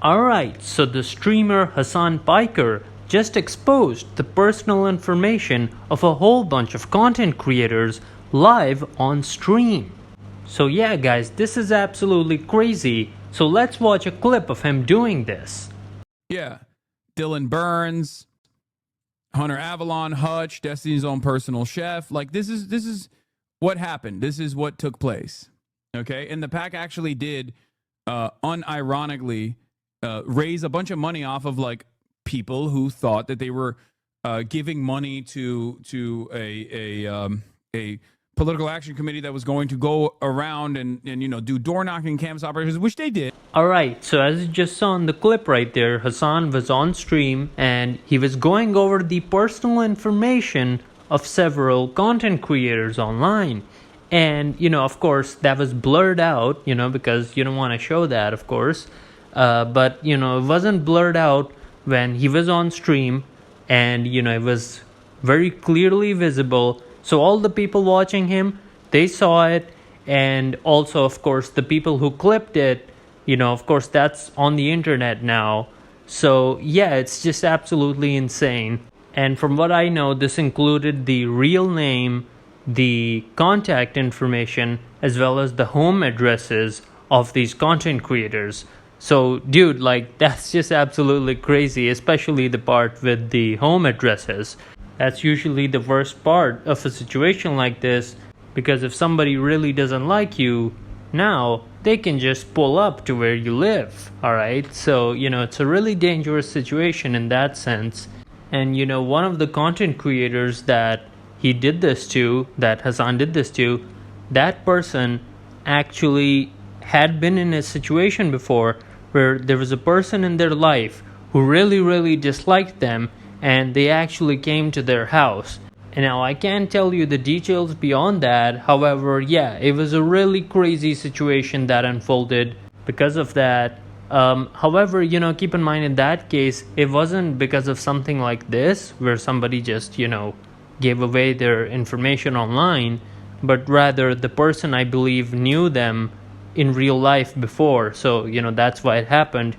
Alright, so the streamer Hasan Piker just exposed the personal information of a whole bunch of content creators live on stream. So yeah guys, this is absolutely crazy, so let's watch a clip of him doing this. Yeah, Dylan Burns, Hunter Avallone, Hutch, Destiny's Own Personal Chef. Like this is what happened. This is what took place. Okay, and the pack actually did unironically raise a bunch of money off of like people who thought that they were giving money to a political action committee that was going to go around and do door knocking campus operations, which they did. Alright, so as you just saw in the clip right there, Hasan was on stream and he was going over the personal information of several content creators online. And, of course, that was blurred out, because you don't want to show that, of course. But, it wasn't blurred out when he was on stream and, it was very clearly visible. So all the people watching him, they saw it. And also, of course, the people who clipped it, of course, that's on the internet now. So, yeah, it's just absolutely insane. And from what I know, this included the real name, the contact information, as well as the home addresses of these content creators. So, dude, that's just absolutely crazy, especially the part with the home addresses. That's usually the worst part of a situation like this, because if somebody really doesn't like you, now they can just pull up to where you live, alright? So, it's a really dangerous situation in that sense. And, one of the content creators that he did this to, that Hasan did this to, that person actually had been in a situation before where there was a person in their life who really, really disliked them, and they actually came to their house. And now I can't tell you the details beyond that. However, yeah, it was a really crazy situation that unfolded because of that. However, keep in mind in that case, it wasn't because of something like this where somebody just, gave away their information online, but rather the person, I believe, knew them in real life before. So, that's why it happened.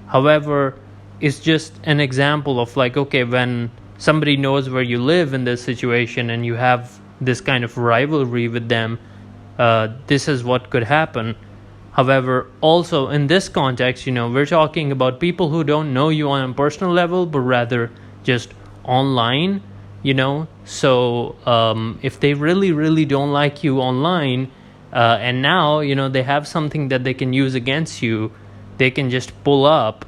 However, it's just an example of okay, when somebody knows where you live in this situation and you have this kind of rivalry with them, this is what could happen. However, also in this context, we're talking about people who don't know you on a personal level, but rather just online, So if they really, really don't like you online, and now, they have something that they can use against you, they can just pull up.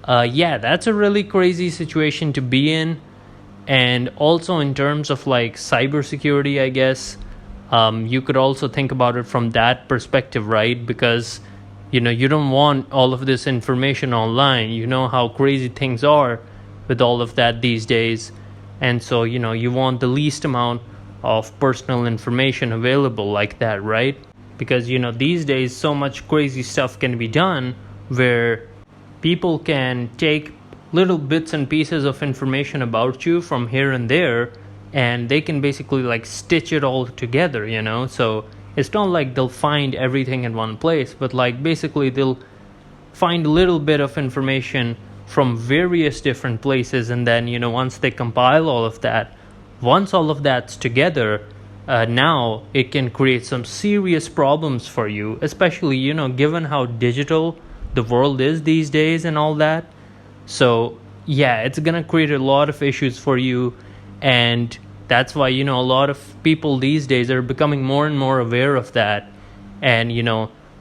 Yeah, that's a really crazy situation to be in. And also in terms of cybersecurity, I guess, you could also think about it from that perspective, right? Because, you don't want all of this information online. You know how crazy things are with all of that these days. And so, you want the least amount of personal information available like that, right? Because, these days so much crazy stuff can be done where people can take little bits and pieces of information about you from here and there, and they can basically stitch it all together, So it's not like they'll find everything in one place, but basically they'll find a little bit of information from various different places, and then once they compile all of that, once all of that's together, now it can create some serious problems for you, especially given how digital the world is these days and all that. So yeah, it's gonna create a lot of issues for you, and that's why a lot of people these days are becoming more and more aware of that. And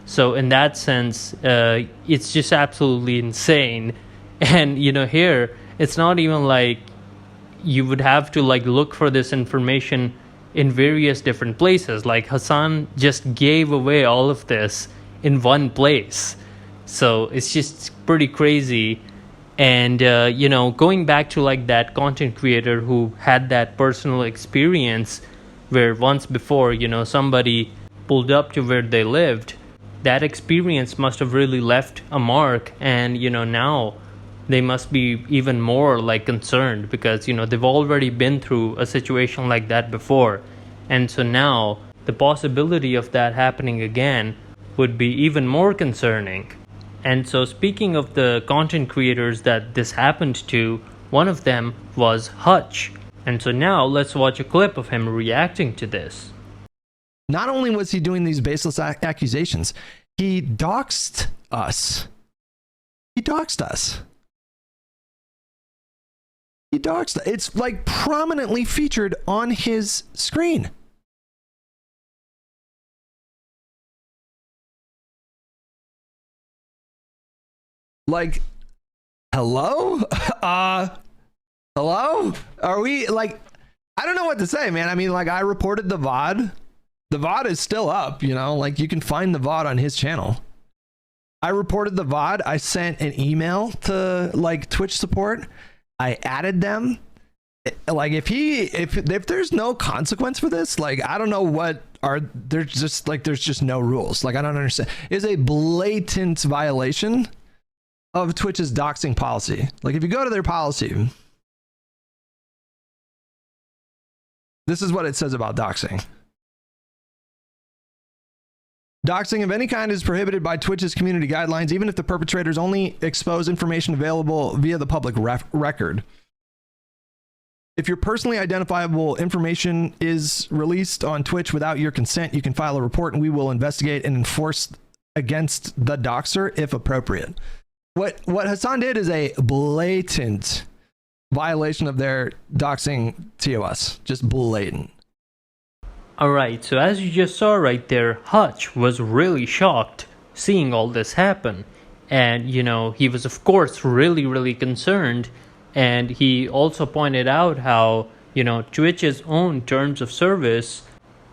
so in that sense, it's just absolutely insane. And here it's not even you would have to look for this information in various different places. Hasan just gave away all of this in one place, so it's just pretty crazy. And going back to that content creator who had that personal experience where once before somebody pulled up to where they lived, that experience must have really left a mark. And now they must be even more concerned because they've already been through a situation like that before. And so now the possibility of that happening again would be even more concerning. And so speaking of the content creators that this happened to, one of them was Hutch. And so now let's watch a clip of him reacting to this. Not only was he doing these baseless accusations, he doxed us. He doxed us. He doxed. It's like prominently featured on his screen. Like, hello? Hello? Are we like, I don't know what to say, man. I mean, like, I reported the VOD. The VOD is still up, you know, like you can find the VOD on his channel. I reported the VOD. I sent an email to like Twitch support. I added them. Like if there's no consequence for this, like I don't know what are there's just no rules. Like I don't understand. It's a blatant violation of Twitch's doxing policy. Like if you go to their policy, this is what it says about doxing. Doxing of any kind is prohibited by Twitch's community guidelines, even if the perpetrators only expose information available via the public record. If your personally identifiable information is released on Twitch without your consent, you can file a report and we will investigate and enforce against the doxer if appropriate. What Hasan did is a blatant violation of their doxing TOS. Just blatant. Alright, so as you just saw right there, Hutch was really shocked seeing all this happen. And, you know, he was of course really concerned. And he also pointed out how, you know, Twitch's own terms of service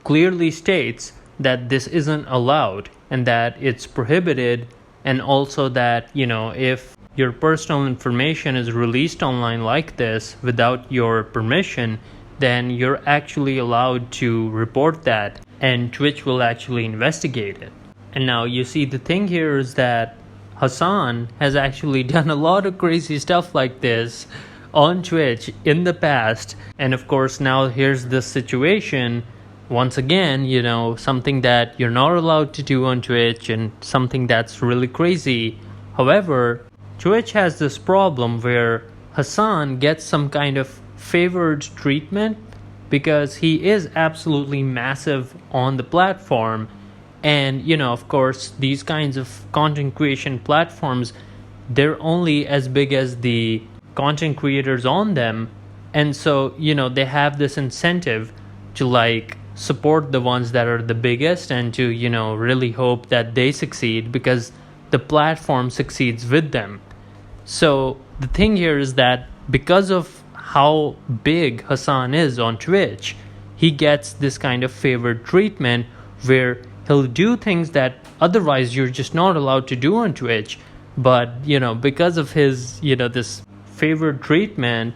clearly states that this isn't allowed and that it's prohibited. And also that, you know, if your personal information is released online like this without your permission, then you're actually allowed to report that and Twitch will actually investigate it. And now you see the thing here is that Hasan has actually done a lot of crazy stuff like this on Twitch in the past. And of course now here's this situation once again, you know, something that you're not allowed to do on Twitch and something that's really crazy. However, Twitch has this problem where Hasan gets some kind of favored treatment because he is absolutely massive on the platform. And you know, of course, these kinds of content creation platforms, they're only as big as the content creators on them. And so, you know, they have this incentive to like support the ones that are the biggest and to, you know, really hope that they succeed because the platform succeeds with them. So the thing here is that because of how big Hasan is on Twitch, he gets this kind of favored treatment where he'll do things that otherwise you're just not allowed to do on Twitch. But, you know, because of his, you know, this favored treatment,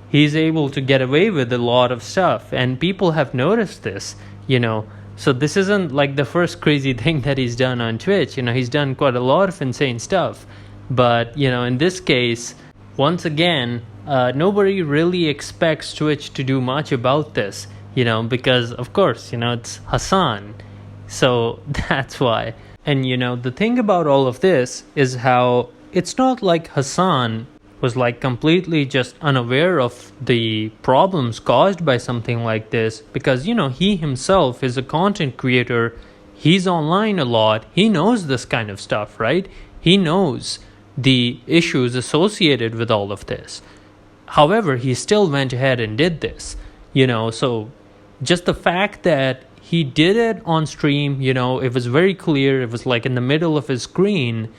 he's able to get away with a lot of stuff. And people have noticed this, you know. So this isn't like the first crazy thing that he's done on Twitch. You know, he's done quite a lot of insane stuff. But, you know, in this case, once again, nobody really expects Twitch to do much about this, you know, because of course, you know, it's Hasan. So that's why. And, you know, the thing about all of this is how it's not like Hasan was like completely just unaware of the problems caused by something like this, because, you know, he himself is a content creator. He's online a lot. He knows this kind of stuff, right? He knows the issues associated with all of this. However, he still went ahead and did this, you know. So just the fact that he did it on stream, you know, it was very clear. It was like in the middle of his screen,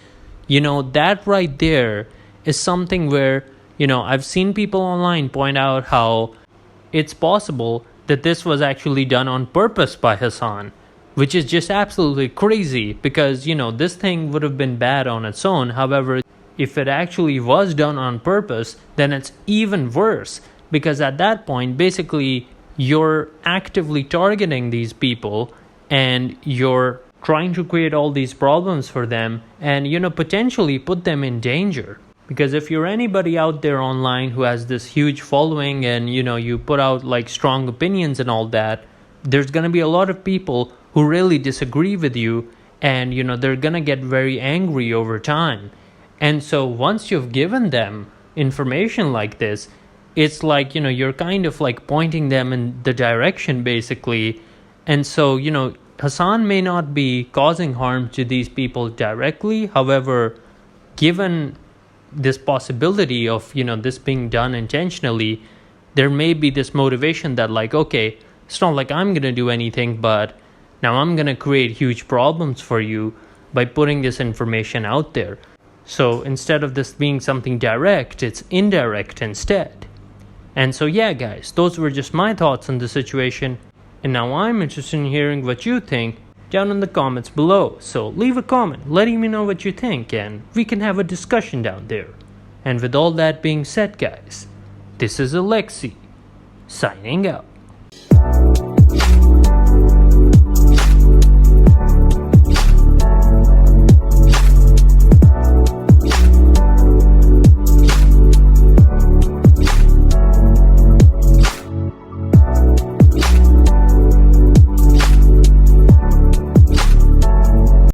you know, that right there is something where, you know, I've seen people online point out how it's possible that this was actually done on purpose by Hasan, which is just absolutely crazy because, you know, this thing would have been bad on its own. However, if it actually was done on purpose, then it's even worse because at that point, basically, you're actively targeting these people and you're trying to create all these problems for them and, you know, potentially put them in danger. Because if you're anybody out there online who has this huge following and, you know, you put out like strong opinions and all that, there's going to be a lot of people who really disagree with you and they're gonna get very angry over time. And so once you've given them information like this, it's like you're kind of like pointing them in the direction basically. And so Hasan may not be causing harm to these people directly. However, given this possibility of this being done intentionally, there may be this motivation that like, okay, it's not like I'm gonna do anything, but now I'm gonna create huge problems for you by putting this information out there. So instead of this being something direct, it's indirect instead. And so yeah, guys, those were just my thoughts on the situation. And now I'm interested in hearing what you think down in the comments below. So leave a comment letting me know what you think, and we can have a discussion down there. And with all that being said, guys, this is Alexi signing out.